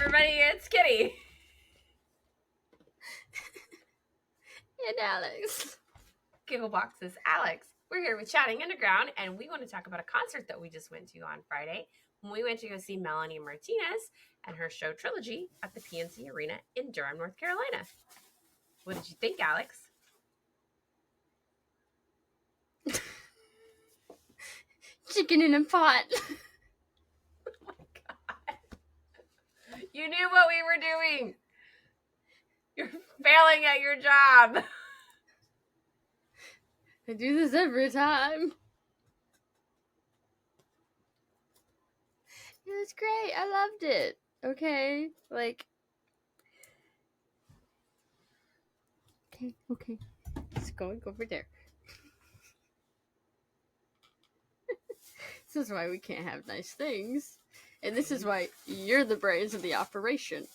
everybody, it's Kitty. And Alex. Gigglebox is Alex. We're here with Chatting Underground, and we want to talk about a concert that we just went to on Friday when we went to go see Melanie Martinez and her show Trilogy at the PNC Arena in Durham, North Carolina. What did you think, Alex? Chicken in a pot. Oh my God. You knew what we were doing. You're failing at your job. I do this every time. It was great. I loved it. Okay. Like. Okay. It's going over there. This is why we can't have nice things. And this is why you're the brains of the operation.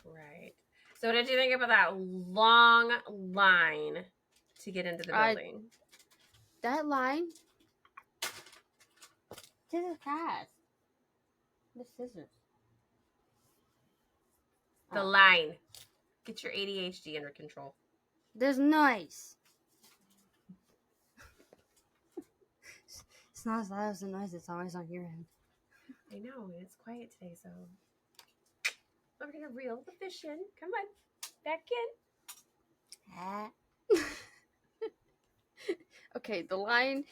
Right. So what did you think about that long line to get into the building? That line? Jesus Christ. The scissors. The line. Get your ADHD under control. There's noise. It's not as loud as the noise that's always on your end. I know, it's quiet today, so we're gonna reel the fish in. Come on, back in. Okay, the line.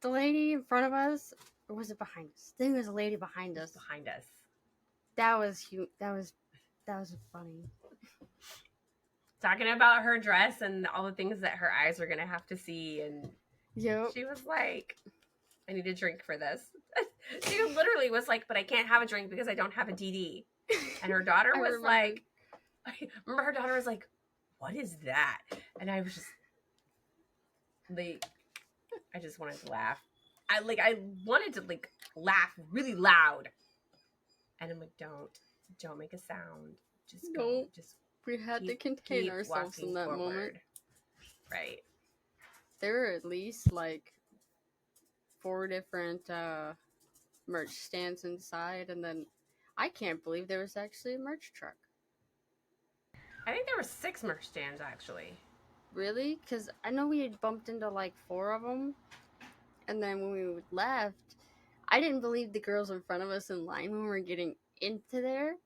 The lady in front of us, or was it behind us? I think it was a lady behind us. Behind us. That was funny. Talking about her dress and all the things that her eyes were gonna have to see, and she was like, I need a drink for this. She literally was like, but I can't have a drink because I don't have a DD. And her daughter was like, I remember her daughter was like, what is that? And I was just like, I just wanted to laugh. I wanted to laugh really loud. And I'm like, don't make a sound. Just go. Just we had to contain ourselves in that moment. Right. There were at least 4 different merch stands inside, and then I can't believe there was actually a merch truck. I think there were 6 merch stands actually. Really? Because I know we had bumped into 4 of them, and then when we left, I didn't believe the girls in front of us in line when we were getting into there.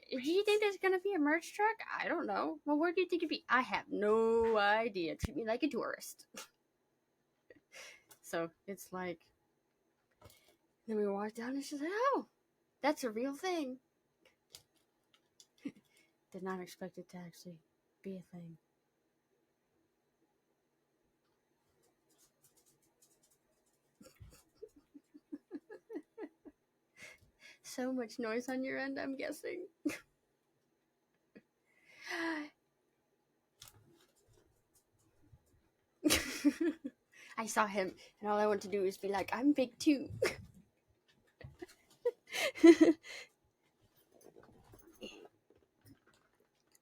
Do you think there's gonna be a merch truck? I don't know. Well, where do you think it'd be? I have no idea. Treat me like a tourist. So it's like, then we walked down and she's like, oh, that's a real thing. Did not expect it to actually be a thing. So much noise on your end, I'm guessing. I saw him, and all I want to do is be like, I'm big too.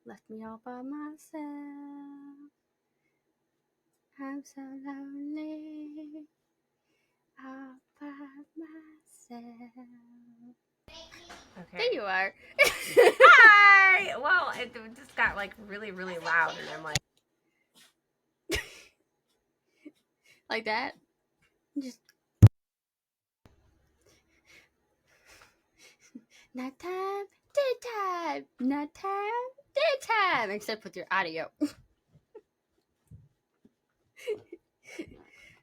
Left me all by myself. I'm so lonely. All by myself. Okay. There you are. Hi! Well, it just got really, really loud, and I'm like... Like that? Just... Nighttime, daytime, nighttime, daytime, except with your audio.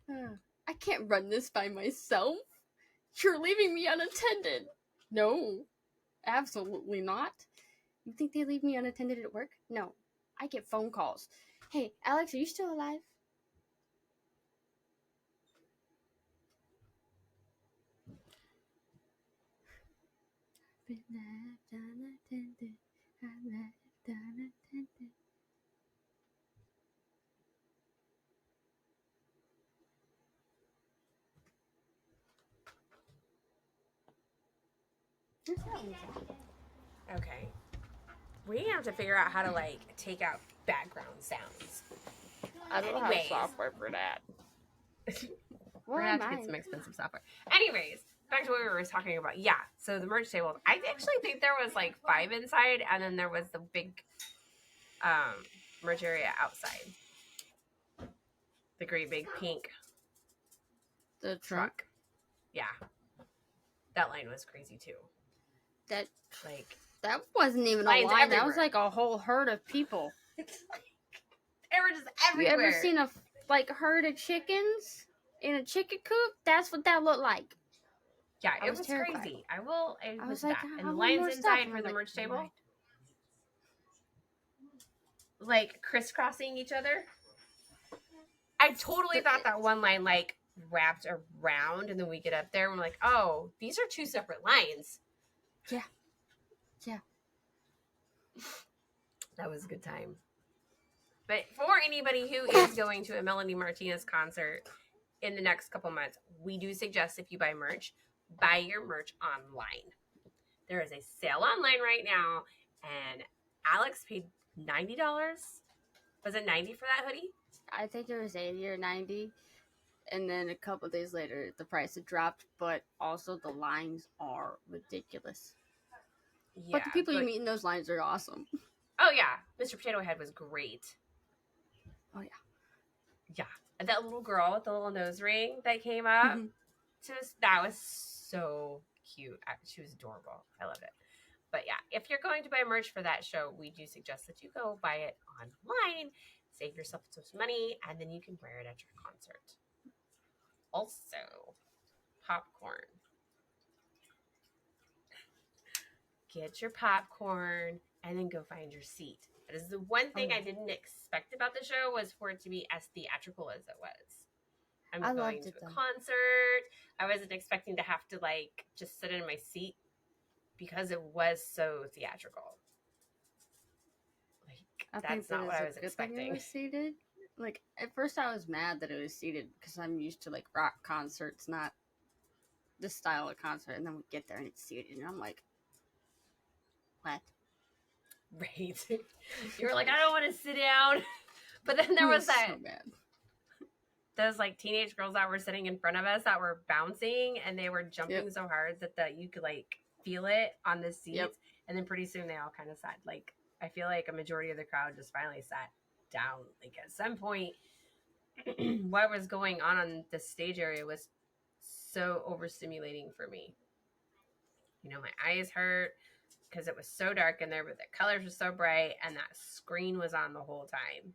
I can't run this by myself. You're leaving me unattended. No, absolutely not. You think they leave me unattended at work? No, I get phone calls. Hey, Alex, are you still alive? Been left unattended. I'm left unattended. Okay. We have to figure out how to take out background sounds. I don't have software for that. We're gonna have to get some expensive software. Anyways, back to what we were talking about. Yeah, so the merch table. I actually think there was like 5 inside, and then there was the big merch area outside. The great big pink the truck. Yeah, that line was crazy too. That like that wasn't even a line. Everywhere. That was like a whole herd of people. It's like they were just everywhere. You ever seen a herd of chickens in a chicken coop? That's what that looked like. Yeah, it was crazy. I was like, that. And the lines inside for the merch table, like crisscrossing each other. I totally thought that one line like wrapped around, and then we get up there and we're like, oh, these are 2 separate lines. Yeah. That was a good time. But for anybody who is going to a Melanie Martinez concert in the next couple months, we do suggest if you buy merch, buy your merch online. There is a sale online right now, and Alex paid $90. Was it $90 for that hoodie? I think it was $80 or $90. And then a couple days later, the price had dropped, but also the lines are ridiculous. Yeah, but the people you meet in those lines are awesome. Oh, yeah. Mr. Potato Head was great. Oh, yeah. Yeah. And that little girl with the little nose ring that came up to us, that was so cute. She was adorable. I love it. But yeah, if you're going to buy merch for that show, we do suggest that you go buy it online, save yourself some money, and then you can wear it at your concert. Also, popcorn. Get your popcorn and then go find your seat. That is the one thing I didn't expect about the show, was for it to be as theatrical as it was. I'm going to a concert. I wasn't expecting to have to like just sit in my seat because it was so theatrical. Like, that's not what I was expecting. It was seated. Like, at first I was mad that it was seated because I'm used to like rock concerts, not this style of concert. And then we get there and it's seated, and I'm like, what? Right. You were like, I don't want to sit down. But then there was that. So bad. Those like teenage girls that were sitting in front of us that were bouncing, and they were jumping so hard that you could like feel it on the seats. Yep. And then pretty soon they all kind of sat. Like, I feel like a majority of the crowd just finally sat down. Like, at some point, what was going on the stage area was so overstimulating for me. You know, my eyes hurt because it was so dark in there, but the colors were so bright, and that screen was on the whole time.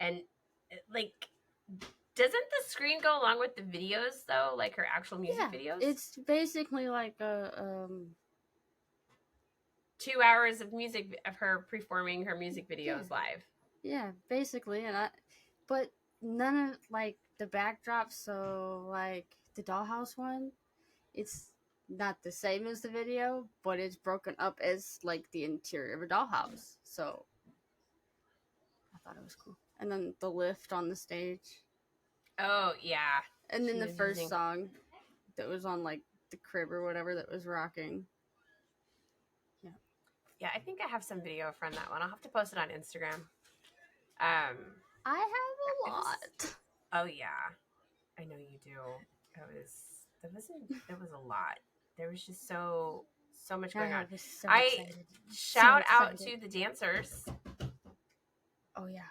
And like, doesn't the screen go along with the videos though? Like her actual music videos? It's basically like a 2 hours of music of her performing her music videos live. Yeah, basically, but none of like the backdrop. So like the dollhouse one, it's not the same as the video, but it's broken up as like the interior of a dollhouse. So I thought it was cool. And then the lift on the stage. Oh yeah. And then the first song that was on like the crib or whatever that was rocking. Yeah. Yeah, I think I have some video from that one. I'll have to post it on Instagram. I have a lot. Oh yeah. I know you do. That was a lot. There was just so much going on. Shout out to the dancers. Oh yeah.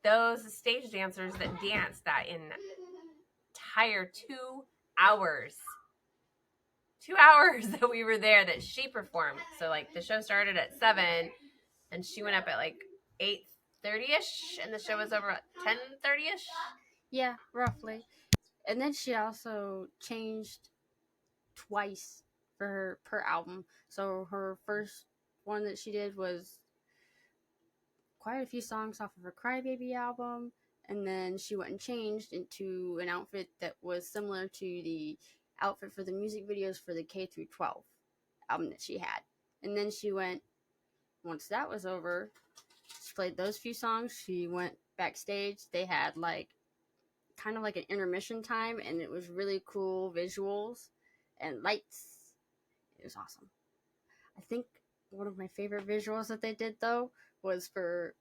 Those stage dancers that danced that entire 2 hours. 2 hours that we were there that she performed. So like the show started at 7 and she went up at like 8:30ish and the show was over at 10:30ish. Yeah, roughly. And then she also changed twice for her per album. So her first one that she did was quite a few songs off of her Crybaby album, and then she went and changed into an outfit that was similar to the outfit for the music videos for the K through 12 album that she had. And then she went, once that was over, she played those few songs, she went backstage. They had like kind of like an intermission time, and it was really cool visuals and lights. It was awesome. I think one of my favorite visuals that they did though was for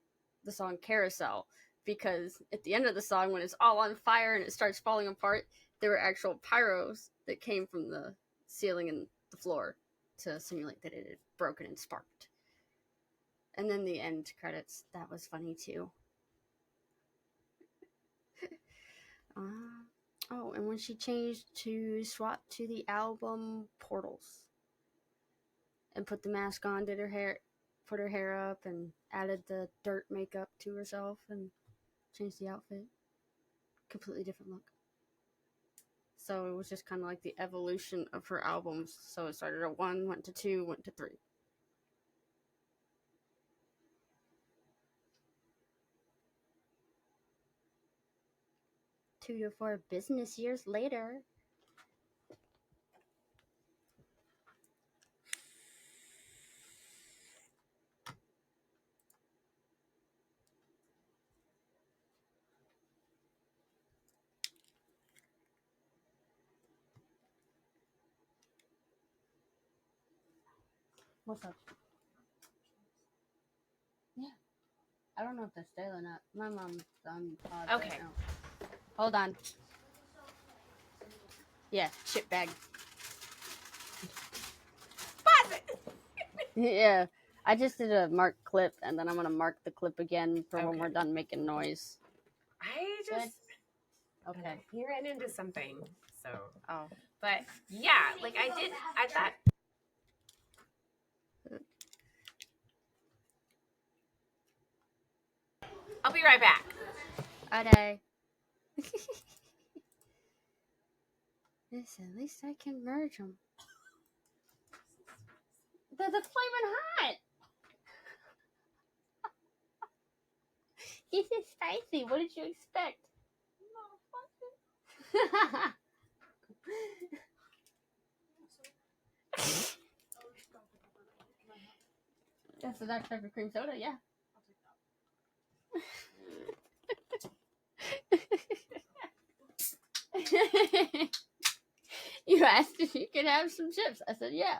the song Carousel, because at the end of the song when it's all on fire and it starts falling apart, there were actual pyros that came from the ceiling and the floor to simulate that it had broken and sparked. And then the end credits, that was funny too. Oh, and when she changed to swap to the album Portals and put the mask on, did her hair, put her hair up, and added the dirt makeup to herself and changed the outfit. Completely different look. So it was just kind of like the evolution of her albums. So it started at 1, went to 2, went to 3. Two to 4 business years later. What's up? Yeah. I don't know if they're stale or not. My mom's on pause Okay. right now. Hold on. Yeah, shit bag. Pause it! Yeah. I just did a mark clip, and then I'm going to mark the clip again for when Okay. we're done making noise. I just... Okay. He ran into something, so... Oh. But, yeah, like, I thought... I'll be right back. Alright. Yes, at least I can merge them. They're flaming hot! This is spicy. What did you expect? That's a Dr. Pepper cream soda, yeah. You asked if you could have some chips. I said, yeah.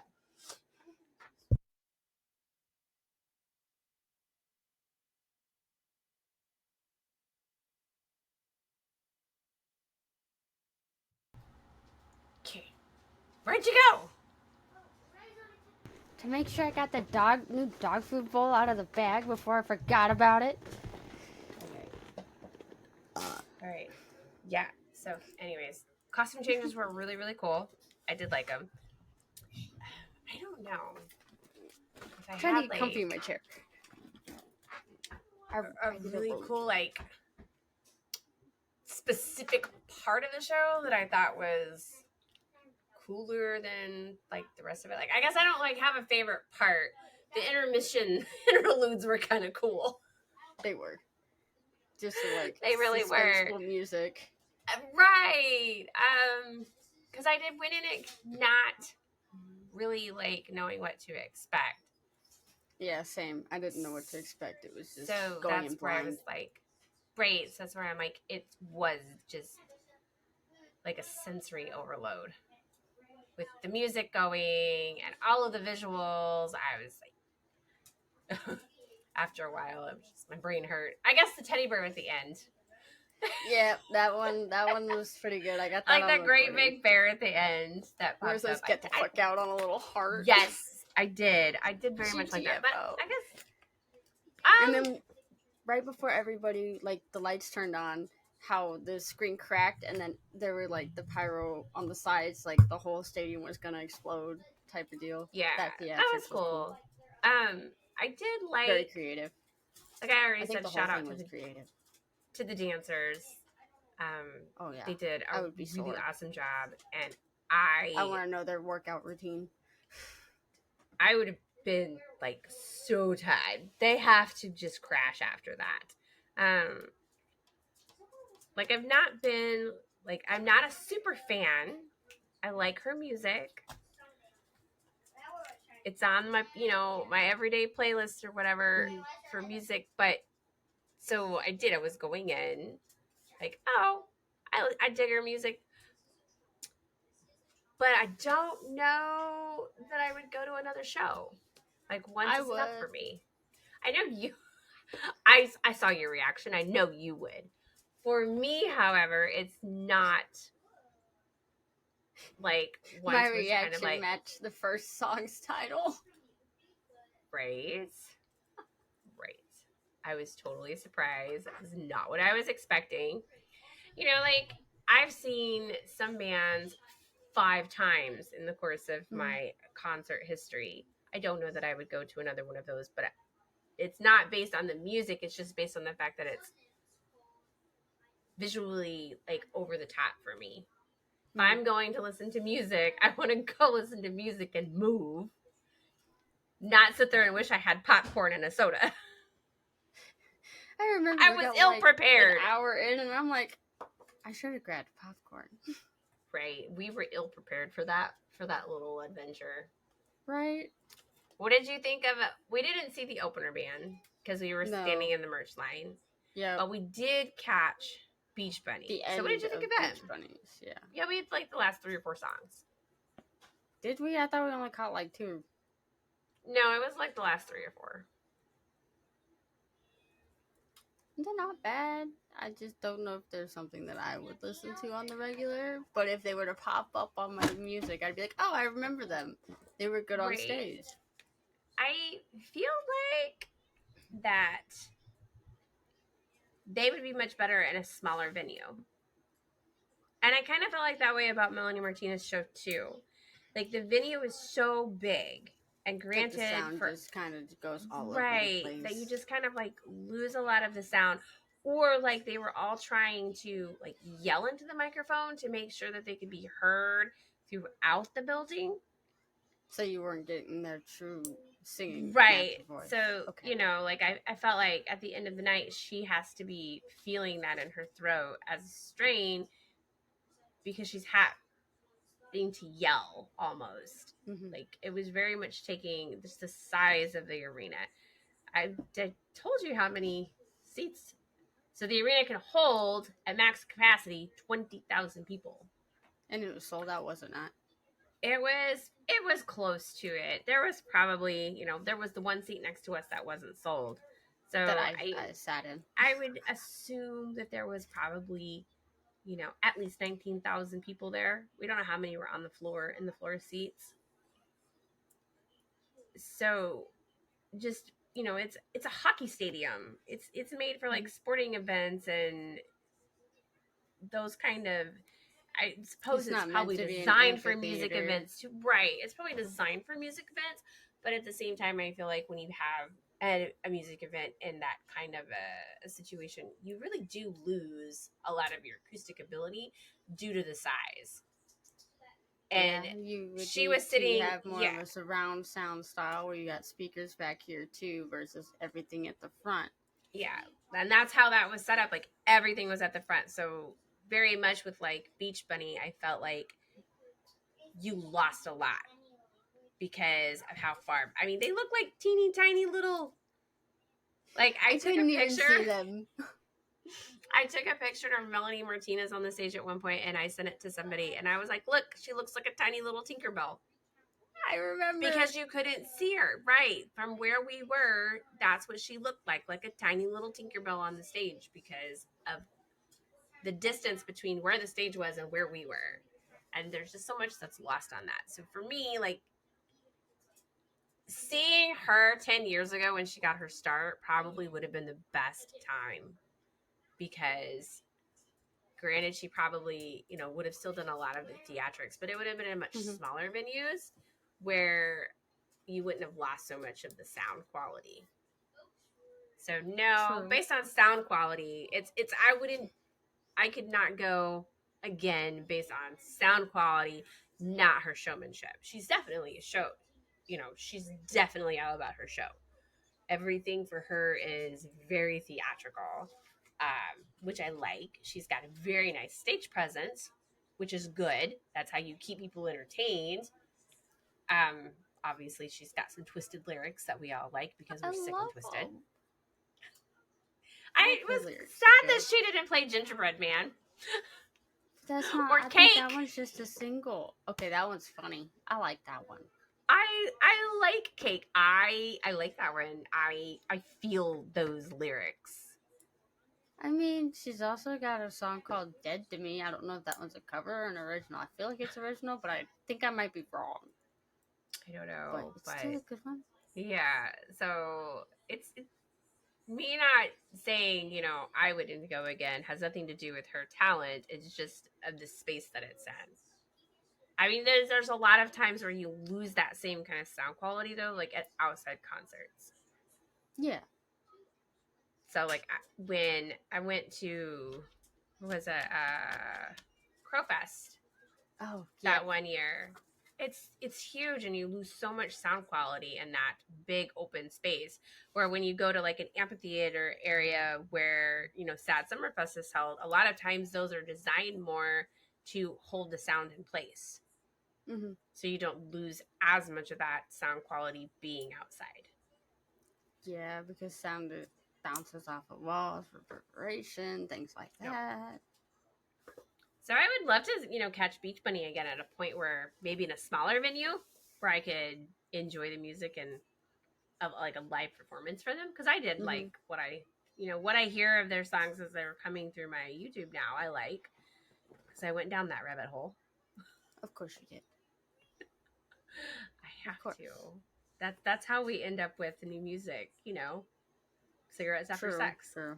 Okay. Where'd you go? To make sure I got the new dog food bowl out of the bag before I forgot about it. Alright. Yeah. So, anyways. Costume changes were really, really cool. I did like them. I don't know. If I I'm trying to had, get comfy in my chair. a really cool, like, specific part of the show that I thought was cooler than, like, the rest of it. Like, I guess I don't, like, have a favorite part. The intermission interludes were kind of cool. They were. Just like, they really were. Music. Right. Because I went in it not really, like, knowing what to expect. Yeah, same. I didn't know what to expect. It was just so going that's in where blind. I was like, great. So that's where I'm like, it was just like a sensory overload with the music going and all of the visuals. I was like, after a while, it was just, my brain hurt. I guess the teddy bear at the end. Yeah, that one was pretty good. I got that. Like that great big bear at the end that pops up. Get the fuck out on a little heart. Yes, I did. I did very much like that. But I guess. And then right before everybody, like, the lights turned on, how the screen cracked, and then there were, like, the pyro on the sides, like the whole stadium was gonna explode type of deal. Yeah, that was cool. I did like... Very creative. Like I already said, the shout out to the dancers. Oh yeah, they did a really awesome job, and I want to know their workout routine. I would have been like so tired. They have to just crash after that. Like I'm not a super fan. I like her music. It's on my, my everyday playlist or whatever for music, but so I was going in like, oh, I dig her music, but I don't know that I would go to another show. Like once is enough for me. I know you. I saw your reaction. I know you would. For me, however, it's not like once My was reaction kind of like matched the first song's title. right. Right. I was totally surprised. That was not what I was expecting. You know, like I've seen some bands 5 times in the course of my concert history. I don't know that I would go to another one of those, but it's not based on the music. It's just based on the fact that it's visually like over the top for me. If I'm going to listen to music, I want to go listen to music and move, not sit there and wish I had popcorn and a soda. I remember I we was got ill like prepared. an hour in, and I'm like, I should have grabbed popcorn. Right, we were ill prepared for that little adventure. Right. What did you think of it? We didn't see the opener band because we were standing in the merch line. Yeah. But we did catch Beach Bunny. So what did you think of them? Beach Bunnies, yeah. Yeah, we had like the last 3 or 4 songs. Did we? I thought we only caught like 2. No, it was like the last 3 or 4. They're not bad. I just don't know if there's something that I would listen to on the regular. But if they were to pop up on my music, I'd be like, oh, I remember them. They were good on stage. I feel like that they would be much better in a smaller venue. And I kind of felt like that way about Melanie Martinez' show too. Like the venue is so big. And granted, the sound just kind of goes all over the place. That you just kind of like lose a lot of the sound, or like they were all trying to like yell into the microphone to make sure that they could be heard throughout the building. So you weren't getting their true singing, right? Voice. So you know, like I felt like at the end of the night, she has to be feeling that in her throat as a strain because she's having to yell almost. Like it was very much taking just the size of the arena. I told you how many seats. So the arena can hold at max capacity 20,000 people. And it was sold out, was it not? It was close to it. There was probably, you know, there was the one seat next to us that wasn't sold. So that I sat in. I would assume that there was probably, you know, at least 19,000 people there. We don't know how many were on the floor in the floor seats. So just, you know, it's a hockey stadium. It's made for like sporting events and those kind of, I suppose it's probably designed for music events too. Right. It's probably designed for music events, but at the same time, I feel like when you have a music event in that kind of a situation, you really do lose a lot of your acoustic ability due to the size. And she was sitting. You have more of a surround sound style where you got speakers back here too, versus everything at the front. Yeah, and that's how that was set up. Like everything was at the front, so very much with like Beach Bunny, I felt like you lost a lot because of how far. I mean, they look like teeny tiny little. Like I took a picture. I took a picture of Melanie Martinez on the stage at one point, and I sent it to somebody, and I was like, "Look, she looks like a tiny little Tinkerbell." I remember because you couldn't see her right from where we were. That's what she looked like a tiny little Tinkerbell on the stage because of the distance between where the stage was and where we were. And there's just so much that's lost on that. So for me, like seeing her 10 years ago when she got her start probably would have been the best time because granted she probably, you know, would have still done a lot of the theatrics, but it would have been in much smaller venues where you wouldn't have lost so much of the sound quality. So no, based on sound quality, it's I could not go again based on sound quality, not her showmanship. She's definitely a show. You know, she's definitely all about her show. Everything for her is very theatrical, which I like. She's got a very nice stage presence, which is good. That's how you keep people entertained. Obviously, she's got some twisted lyrics that we all like because we're sick and twisted. I was sad that she didn't play Gingerbread Man. That's not. Or Cake. That one's just a single. Okay, that one's funny. I like that one. I like Cake. I like that one. I feel those lyrics. I mean, she's also got a song called "Dead to Me." I don't know if that one's a cover or an original. I feel like it's original, but I think I might be wrong. I don't But know, it's still but a good one. yeah. So it's me not saying I wouldn't go again has nothing to do with her talent. It's just of the space that it's in. I mean, there's a lot of times where you lose that same kind of sound quality though, like at outside concerts. Yeah. So like when I went to what was it Crowfest Oh, yeah. that one year, it's huge and you lose so much sound quality in that big open space. Where when you go to like an amphitheater area where Sad Summerfest is held, a lot of times those are designed more to hold the sound in place. Mm-hmm. So you don't lose as much of that sound quality being outside. Yeah, because sound bounces off of walls, reverberation, things like Yep. that. So I would love to, catch Beach Bunny again at a point where maybe in a smaller venue where I could enjoy the music and of like a live performance for them, because I did Mm-hmm. like what I hear of their songs as they're coming through my YouTube now. I like because I went down that rabbit hole. Of course you did. I have to. That's how we end up with new music. Cigarettes after sex. True.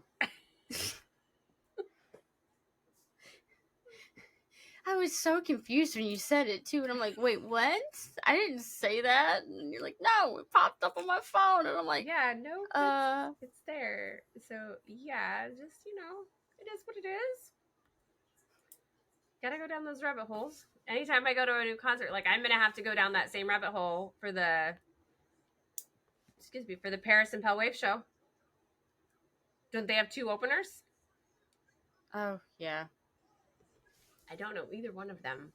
I was so confused when you said it too, and I'm like, wait, what? I didn't say that. And you're like, no, it popped up on my phone, and I'm like, yeah, no, it's there. So yeah, just it is what it is. Gotta go down those rabbit holes. Anytime I go to a new concert, like I'm gonna have to go down that same rabbit hole for the Paris and Pell Wave show. Don't they have two openers? oh yeah. I don't know either one of them.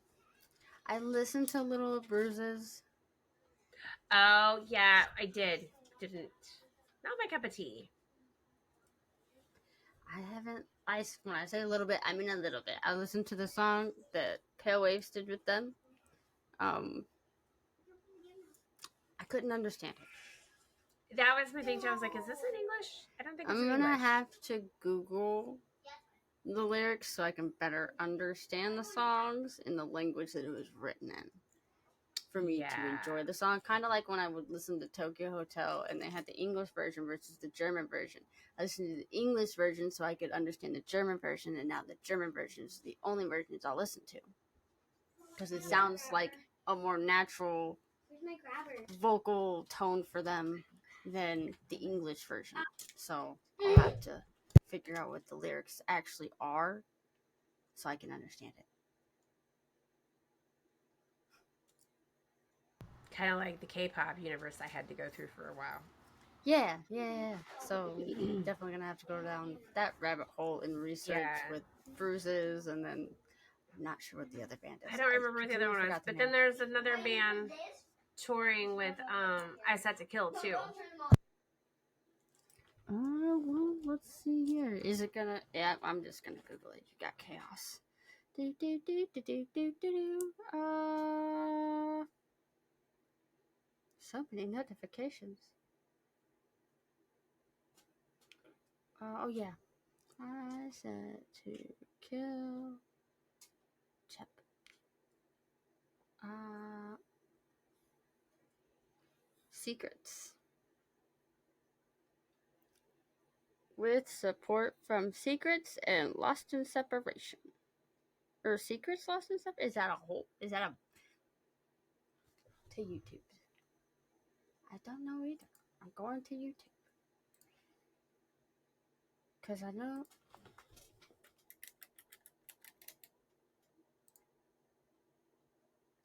I listened to Little Bruises. Oh yeah, I did. Didn't. Not my cup of tea. I haven't. When I say a little bit, I mean a little bit. I listened to the song that Pale Waves did with them. I couldn't understand it. That was my thing too. I was like, is this in English? I don't think it's I'm in gonna English. have to Google the lyrics so I can better understand the songs in the language that it was written in. For me to enjoy the song, kind of like when I would listen to Tokyo Hotel and they had the English version versus the German version. I listened to the English version so I could understand the German version, and now the German version is the only versions I'll listen to because it sounds like a more natural vocal tone for them than the English version. So I'll have to figure out what the lyrics actually are so I can understand it. Kind of like the K-pop universe I had to go through for a while. Yeah. So definitely gonna have to go down that rabbit hole and research with Bruises, and then I'm not sure what the other band is. I don't remember what the other one was, but then there's another band touring with I Set to Kill too. Well, let's see here. Is it gonna? Yeah, I'm just gonna Google it. You got chaos. So many notifications. Oh yeah. I Set to Kill. Chep. Secrets. With support from Secrets and Lost in Separation. Or Secrets Lost in Separation? Is that a to YouTube? I don't know either. I'm going to YouTube. Because I know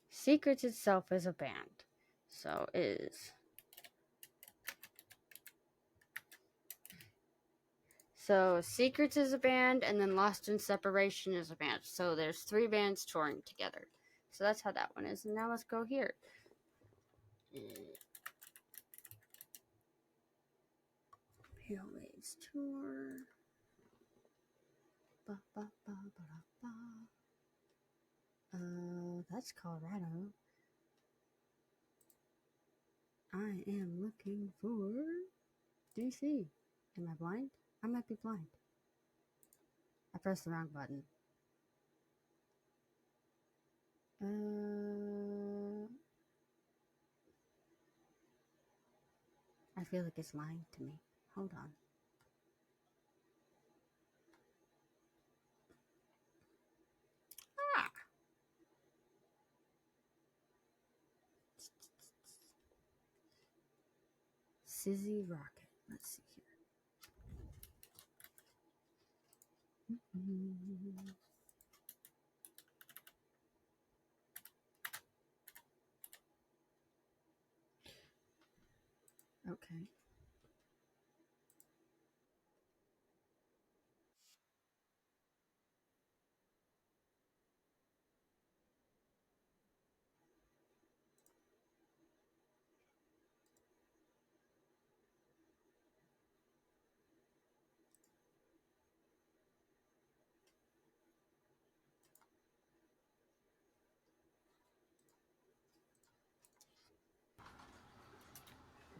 Secrets itself is a band. So is. So Secrets is a band, and then Lost in Separation is a band. So there's 3 bands touring together. So that's how that one is. And now let's go here. Pale Waves Tour. That's Colorado. I am looking for DC. Am I blind? I might be blind. I pressed the wrong button. I feel like it's lying to me. Hold on. Sizzy Rocket. Let's see here. Okay.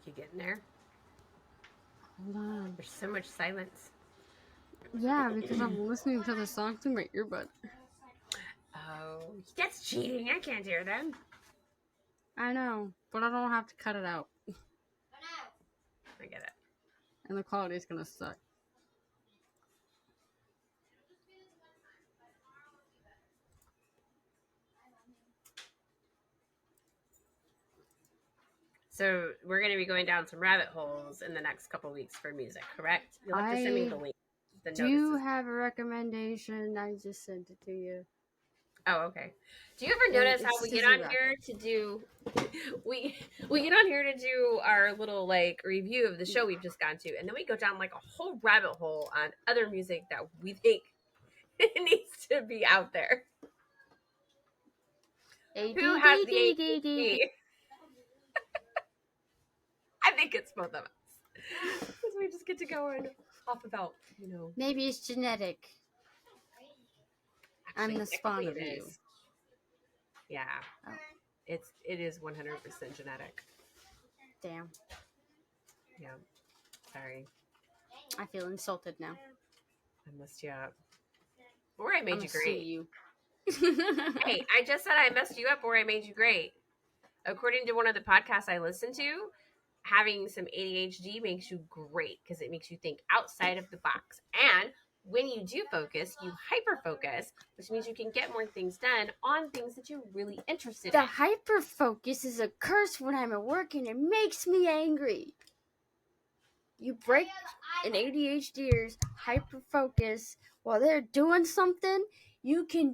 You getting there? Hold on. There's so much silence. Yeah, because I'm listening to the song through my earbud. Oh, that's cheating. I can't hear them. I know, but I don't have to cut it out. I get it. And the quality's gonna suck. So we're going to be going down some rabbit holes in the next couple weeks for music, correct? You'll have to send me the link. Do you have a recommendation? I just sent it to you. Oh, okay. Do you ever notice how we get on here to do we get on here to do our little like review of the show we've just gone to, and then we go down like a whole rabbit hole on other music that we think needs to be out there. Who has the ADD? I think it's both of us. Because we just get to go and off about, Maybe it's genetic. Actually, I'm the spawn of you. Yeah. Oh. It is 100% genetic. Damn. Yeah. Sorry. I feel insulted now. I messed you up. Or I made you great. Sue you. Hey, I just said I messed you up or I made you great. According to one of the podcasts I listened to, having some ADHD makes you great because it makes you think outside of the box. And when you do focus, you hyper focus, which means you can get more things done on things that you're really interested in. The hyper focus is a curse when I'm at work and it makes me angry. You break an ADHDer's hyper focus while they're doing something, you can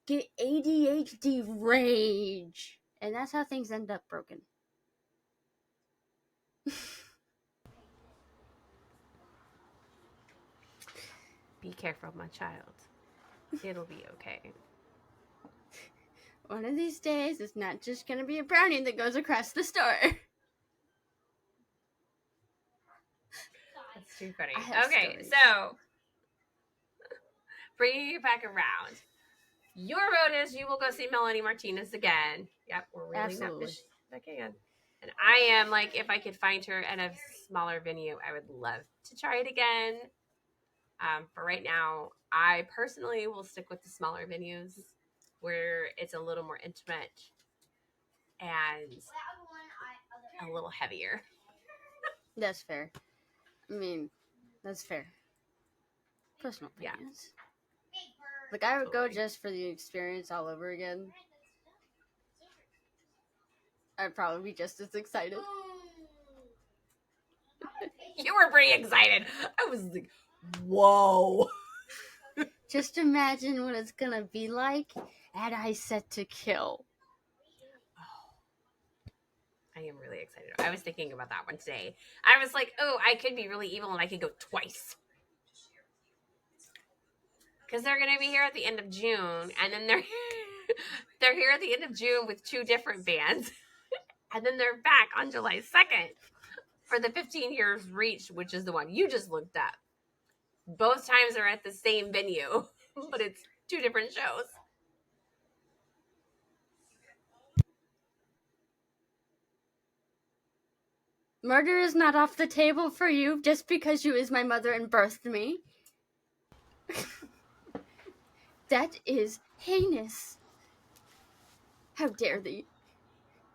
get ADHD rage. And that's how things end up broken. Be careful, my child. It'll be okay. One of these days, it's not just going to be a brownie that goes across the store. That's too funny. Okay, so bringing it back around. Your vote is you will go see Melanie Martinez again. Yep, we're really not back again. And I am like, if I could find her at a smaller venue, I would love to try it again. For right now, I personally will stick with the smaller venues where it's a little more intimate and a little heavier. That's fair. I mean, that's fair. Personal opinions. Yeah. Like, I would go just for the experience all over again. I'd probably be just as excited. You were pretty excited. I was like, whoa. Just imagine what it's gonna be like at I Set to Kill. I am really excited. I was thinking about that one today. I was like, oh, I could be really evil and I could go twice. Because they're going to be here at the end of June. And then they're here at the end of June with 2 different bands. And then they're back on July 2nd for the 15 Years Reach, which is the one you just looked up. Both times are at the same venue, but it's 2 different shows. Murder is not off the table for you just because you is my mother and birthed me. That is heinous. How dare thee?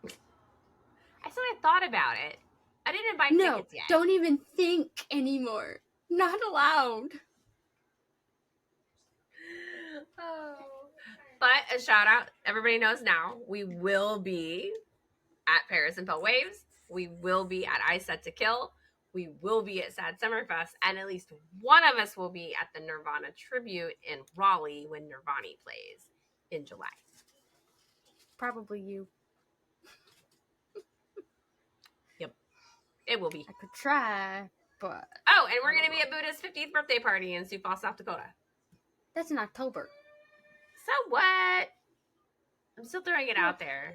I said I thought about it. I didn't buy tickets yet. Don't even think anymore. Not allowed. Oh. But a shout out, everybody knows now, we will be at Paris and Pale Waves. We will be at I Set to Kill. We will be at Sad Summerfest. And at least one of us will be at the Nirvana tribute in Raleigh when Nirvana plays in July. Probably you. Yep. It will be. I could try, but... Oh, and we're going to be at Buddha's 50th birthday party in Sioux Falls, South Dakota. That's in October. So what? I'm still throwing it out there.